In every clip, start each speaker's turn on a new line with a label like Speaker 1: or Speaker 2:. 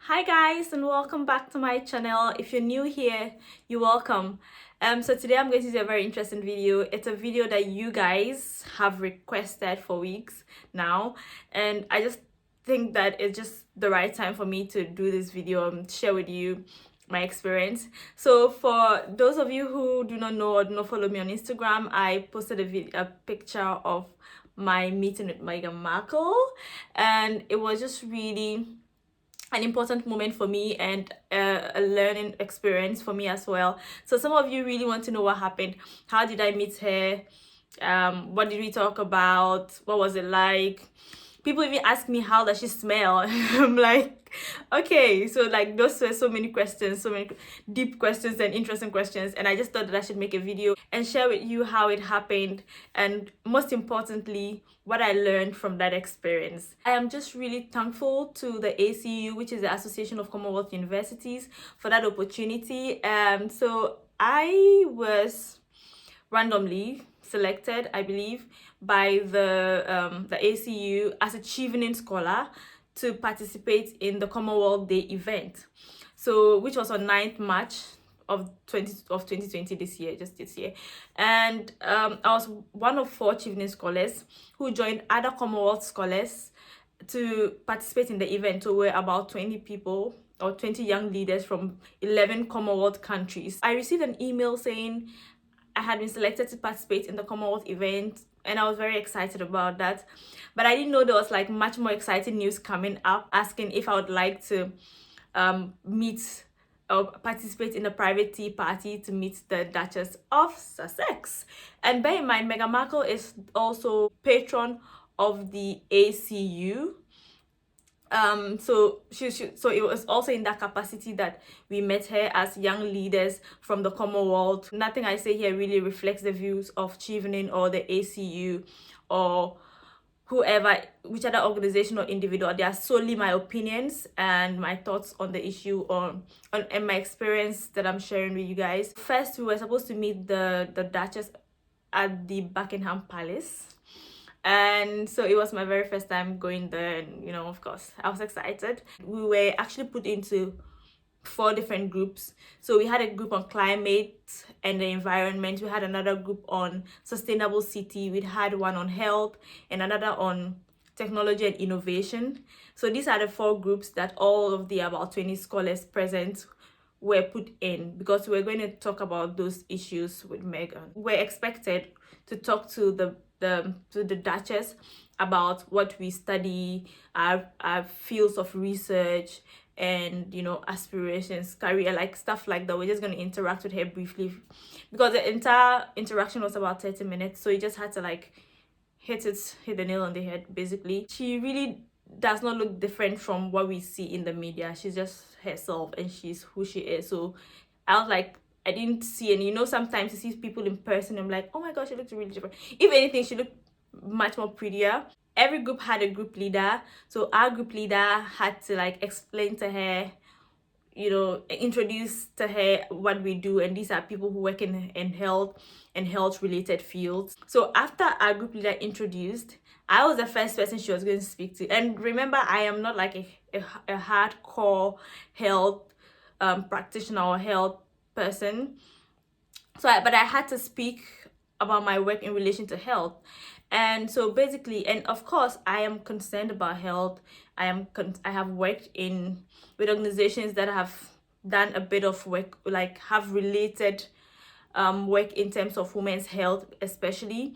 Speaker 1: Hi guys, and welcome back to my channel. If you're new here, you're welcome. So today I'm going to do a very interesting video. It's a video that you guys have requested for weeks now, and I just think that it's just the right time for me to do this video and share with you my experience. So for those of you who do not know or do not follow me on Instagram, I posted a picture of my meeting with Meghan Markle, and it was just really an important moment for me and a learning experience for me as well. So some of you really want to know what happened. How did I meet her? What did we talk about? What was it like? People even ask me, how does she smell? I'm like, okay. So like those were so many questions, so many deep questions and interesting questions, and I just thought that I should make a video and share with you how it happened, and most importantly, what I learned from that experience. I am just really thankful to the ACU, which is the Association of Commonwealth Universities, for that opportunity. So I was randomly selected, I believe, by the ACU as a Chevening Scholar to participate in the Commonwealth Day event. So which was on 9th March of 2020, this year. And I was one of 4 Chevening scholars who joined other Commonwealth scholars to participate in the event. So we're about 20 people or 20 young leaders from 11 Commonwealth countries. I received an email saying I had been selected to participate in the Commonwealth event, and I was very excited about that. But I didn't know there was like much more exciting news coming up, asking if I would like to meet or participate in a private tea party to meet the Duchess of Sussex. And bear in mind, Meghan Markle is also patron of the ACU. So it was also in that capacity that we met her as young leaders from the Commonwealth. Nothing I say here really reflects the views of Chevening or the ACU or whoever, which other organization or individual. They are solely my opinions and my thoughts on the issue and my experience that I'm sharing with you guys. First, we were supposed to meet the Duchess at the Buckingham Palace, and so it was my very first time going there, and of course I was excited. We were actually put into 4 different groups. So we had a group on climate and the environment, we had another group on sustainable city, we had one on health, and another on technology and innovation. So these are the 4 groups that all of the about 20 scholars present were put in, because we're going to talk about those issues with Meghan. We're expected to talk to the Duchess about what we study, our fields of research, and aspirations, career, like stuff like that. We're just going to interact with her briefly, because the entire interaction was about 30 minutes, so you just had to like hit the nail on the head. Basically, she really does not look different from what we see in the media. She's just herself and she's who she is. So I was like, I didn't see any, sometimes you see people in person, I'm like, oh my gosh, she looks really different. If anything, she looked much more prettier. Every group had a group leader, so our group leader had to like explain to her, introduce to her what we do, and these are people who work in health and health related fields. So after our group leader introduced, I was the first person she was going to speak to. And remember, I am not like a hardcore health practitioner or health person, but I had to speak about my work in relation to health. And so basically, and of course, I am concerned about health. I have worked with organizations that have done a bit of work, like have related work in terms of women's health especially.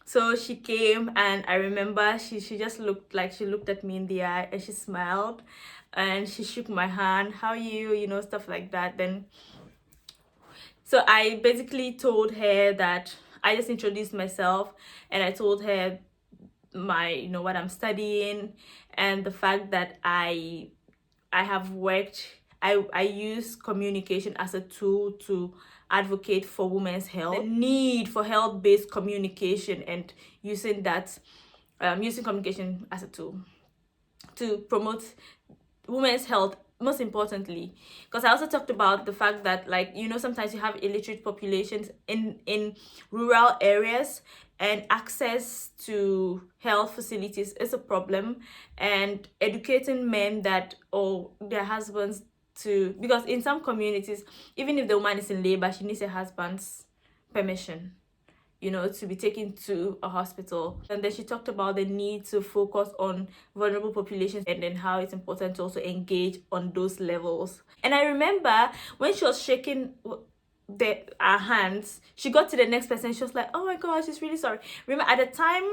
Speaker 1: So she came, and I remember she just looked like, she looked at me in the eye and she smiled and she shook my hand, how are you, stuff like that. Then so I basically told her that I just introduced myself, and I told her my what I'm studying, and the fact that I have worked, I use communication as a tool to advocate for women's health, the need for health-based communication, and using communication as a tool to promote women's health most importantly, because I also talked about the fact that, like, you know, sometimes you have illiterate populations in rural areas, and access to health facilities is a problem, and educating men that, or their husbands, to, because in some communities, even if the woman is in labor, she needs a husband's permission, you know, to be taken to a hospital. And then she talked about the need to focus on vulnerable populations, and then how it's important to also engage on those levels. And I remember when she was shaking our hands, she got to the next person, she was like, oh my gosh, she's really sorry. Remember, at the time,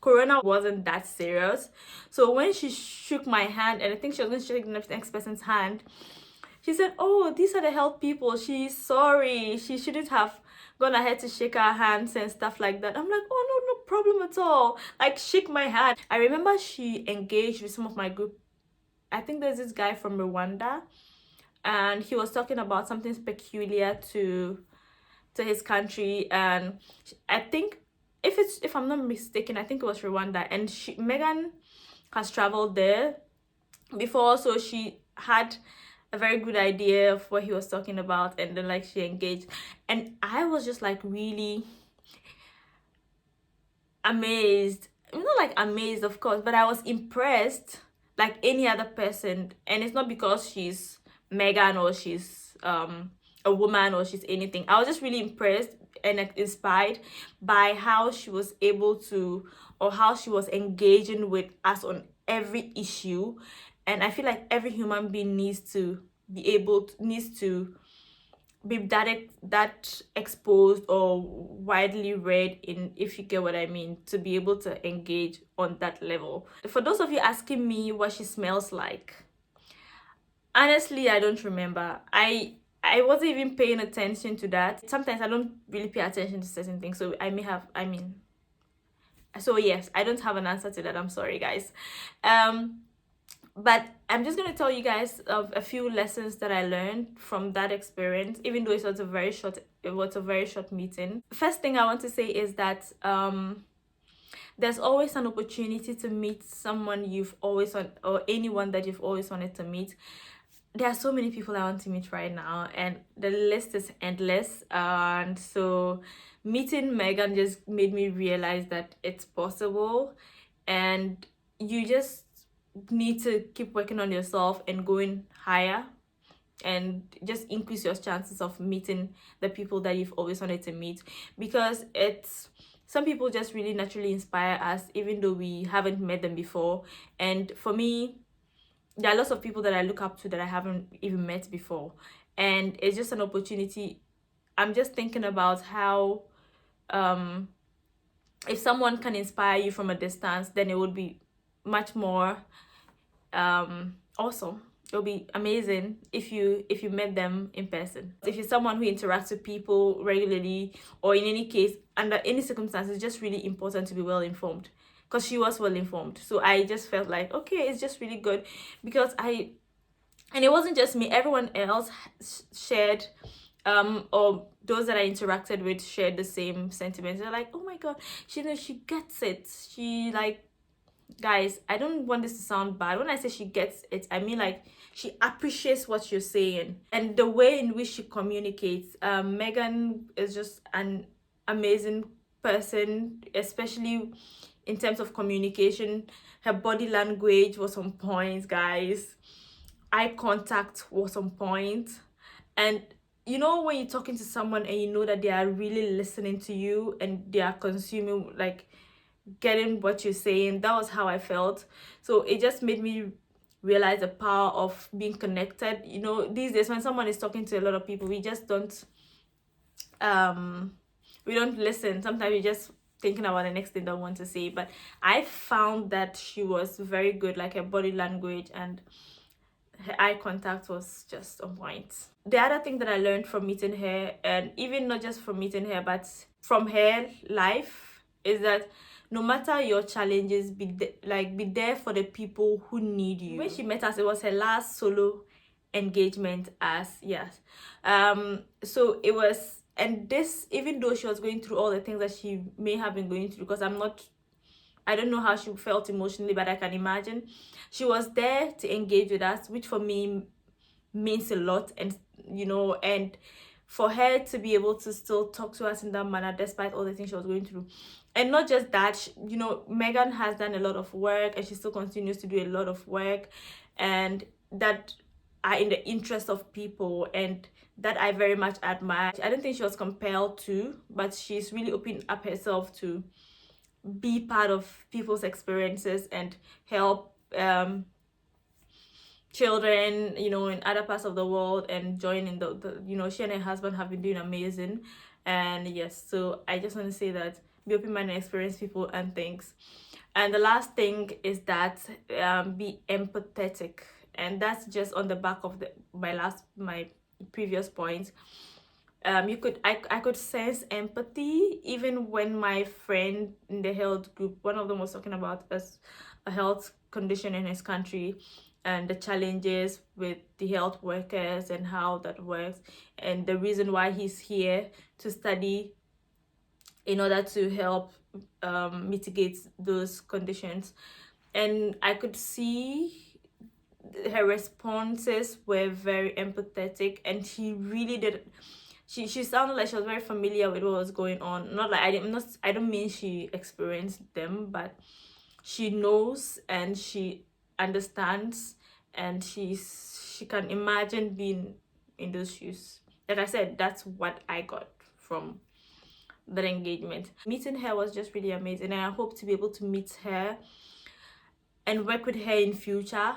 Speaker 1: corona wasn't that serious, so when she shook my hand, and I think she was going to shake the next person's hand, she said, oh, these are the health people, she's sorry, she shouldn't have gone ahead to shake our hands and stuff like that. I'm like, oh no, no problem at all, like, shake my hand. I remember she engaged with some of my group. I think there's this guy from Rwanda, and he was talking about something peculiar to his country, and I think, if I'm not mistaken, I think it was Rwanda, and Meghan has traveled there before, so she had a very good idea of what he was talking about, and then, like, she engaged, and I was just like really amazed. I'm not like amazed, of course, but I was impressed like any other person. And it's not because she's Meghan, or she's a woman, or she's anything. I was just really impressed and inspired by how she was able to, or how she was engaging with us on every issue. And I feel like every human being needs to be that exposed or widely read, in, if you get what I mean, to be able to engage on that level. For those of you asking me what she smells like, honestly, I don't remember. I wasn't even paying attention to that. Sometimes I don't really pay attention to certain things, so so yes, I don't have an answer to that. I'm sorry, guys. But I'm just going to tell you guys of a few lessons that I learned from that experience, even though it was a very short meeting. First thing I want to say is that there's always an opportunity to meet someone you've always wanted, or anyone that you've always wanted to meet. There are so many people I want to meet right now, and the list is endless. And so meeting Meghan just made me realize that it's possible, and you just need to keep working on yourself and going higher, and just increase your chances of meeting the people that you've always wanted to meet, because some people just really naturally inspire us, even though we haven't met them before. And for me, there are lots of people that I look up to that I haven't even met before, and it's just an opportunity. I'm just thinking about how if someone can inspire you from a distance, then it would be much more awesome. It'll be amazing if you met them in person. If you're someone who interacts with people regularly, or in any case, under any circumstances, it's just really important to be well informed, because she was well informed. So I just felt like, okay, it's just really good, because and it wasn't just me, everyone else shared, or those that I interacted with shared the same sentiments. They're like, oh my god, she gets it. She, like, guys, I don't want this to sound bad. When I say she gets it, I mean, like, she appreciates what you're saying, and the way in which she communicates. Meghan is just an amazing person, especially in terms of communication. Her body language was on point, guys. Eye contact was on point. And you know, when you're talking to someone and you know that they are really listening to you, and they are consuming, like, getting what you're saying, that was how I felt. So it just made me realize the power of being connected. You know, these days when someone is talking to a lot of people, we just don't listen. Sometimes we're just thinking about the next thing they want to say. But I found that she was very good, like, her body language and her eye contact was just on point. The other thing that I learned from meeting her, and even not just from meeting her, but from her life, is that no matter your challenges, be there for the people who need you. When she met us, it was her last solo engagement so it was, and this, even though she was going through all the things that she may have been going through, because I don't know how she felt emotionally, but I can imagine she was there to engage with us, which for me means a lot. And and for her to be able to still talk to us in that manner despite all the things she was going through. And not just that, Meghan has done a lot of work, and she still continues to do a lot of work, and that are in the interest of people, and that I very much admire. I don't think she was compelled to, but she's really opened up herself to be part of people's experiences and help children, in other parts of the world, and join in the she and her husband have been doing amazing. And yes, so I just want to say that be open-minded and experience people and things. And the last thing is that be empathetic, and that's just on the back of my previous point. I could sense empathy even when my friend in the health group, one of them was talking about a health condition in his country and the challenges with the health workers and how that works, and the reason why he's here to study in order to help mitigate those conditions. And I could see her responses were very empathetic, and he really did. She sounded like she was very familiar with what was going on. Not like I don't mean she experienced them, but she knows and she understands, and she can imagine being in those shoes. Like I said, that's what I got from that engagement. Meeting her was just really amazing, and I hope to be able to meet her and work with her in future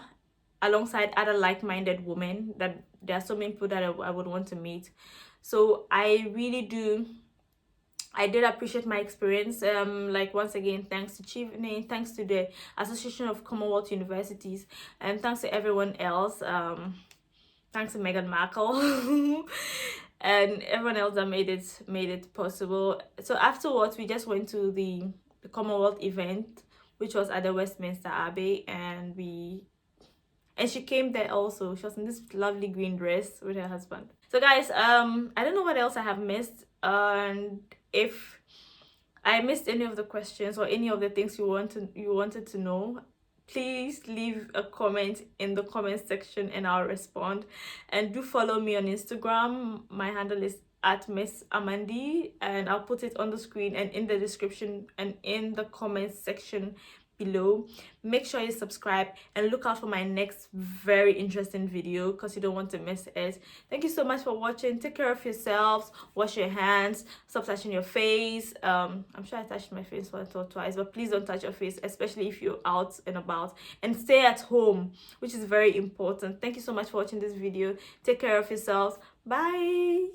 Speaker 1: alongside other like-minded women. That there are so many people that I would want to meet. So I did appreciate my experience. Like, once again, thanks to Chivney, thanks to the Association of Commonwealth Universities, and thanks to everyone else. Thanks to Meghan Markle and everyone else that made it possible. So afterwards, we just went to the Commonwealth event, which was at the Westminster Abbey, and she came there also. She was in this lovely green dress with her husband. So guys, I don't know what else I have missed, and if I missed any of the questions or any of the things you wanted to know, please leave a comment in the comment section and I'll respond. And do follow me on Instagram. My handle is @Miss_Amandi, and I'll put it on the screen and in the description and in the comment section below. Make sure you subscribe and look out for my next very interesting video, because you don't want to miss it. Thank you so much for watching. Take care of yourselves, wash your hands, stop touching your face. I'm sure I touched my face once or twice, but please don't touch your face, especially if you're out and about, and stay at home, which is very important. Thank you so much for watching this video. Take care of yourselves. Bye.